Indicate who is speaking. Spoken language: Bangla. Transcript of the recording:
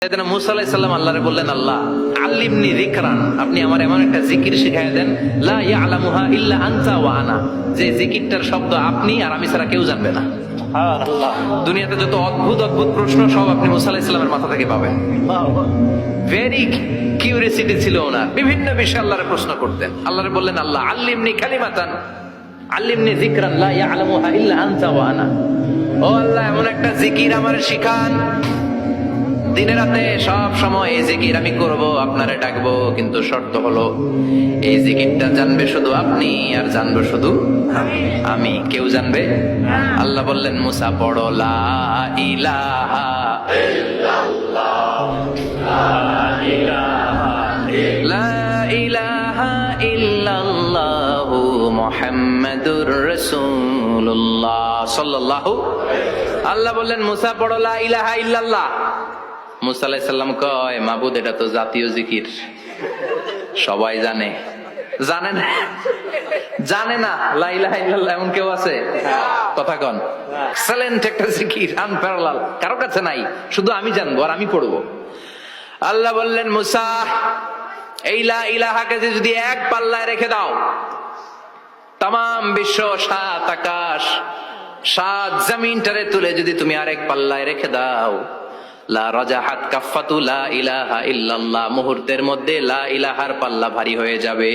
Speaker 1: সাইয়েদনা মূসা আলাইহিস সালাম আল্লাহরে বললেন, আল্লাহ আল্লিমনি যিকরান, আপনি আমার এমন একটা জিকির শিখায় দেন, লা ইয়ালামুহা ইল্লা আনতা ওয়া আনা, যে জিকিরটার শব্দ আপনি আর আমি ছাড়া কেউ জানবে না। সুবহানাল্লাহ। দুনিয়াতে যত অদ্ভুত অদ্ভুত প্রশ্ন সব আপনি মূসা আলাইহিস সালামের মাথা থেকে পাবেন। ভেরি কিউরিওসিটি ছিল ওনার, বিভিন্ন বিষয়ে আল্লাহরে প্রশ্ন করতেন। আল্লাহরে বললেন, আল্লাহ আল্লিমনি কালিমাতান, আল্লিমনি যিকরান লা ইয়ালামুহা ইল্লা আনতা ওয়া আনা, ও আল্লাহ এমন একটা জিকির আমারে শিখান, দিনে রাতে সব সময় এই জিকির আমি করব, আপনারে ডাকবো, কিন্তু শর্ত হলো এই জিকিরটা জানবে শুধু আপনি আর জানবো শুধু আমি, কেউ জানবে। আল্লাহ বললেন, মুসা পড়ো লা ইলাহা ইল্লাল্লাহ, লা ইলাহা ইল্লাল্লাহ মুহাম্মাদুর রাসূলুল্লাহ সাল্লাল্লাহু। আল্লাহ বললেন, মুসা পড়ো লা ইলাহা ইল্লাল্লাহ। মূসা আলাইহিস সালাম কয়, মাবুদ এটা তো জাতীয় জিকির, সবাই জানে। জানে না, জানে না লা ইলাহা ইল্লাল্লাহ এমন কেউ আছে? কথা কন। এক্সেলেন্ট একটা জিকির, আনপ্যারালাল, কারো কাছে নাই, শুধু আমি জানবো আর আমি পড়বো। আল্লাহ বললেন, মূসা এই লা ইলাহাকে যদি এক পাল্লায় রেখে দাও, তামাম বিশ্ব, সাত আকাশ, সাত জমিনটারে তুলে যদি তুমি আরেক পাল্লায় রেখে দাও, লা রাজাহাত কাফাতু লা ইলাহা ইল্লাল্লাহ, মুহূর্তের মধ্যে লা ইলাহার পাল্লা ভারী হয়ে যাবে।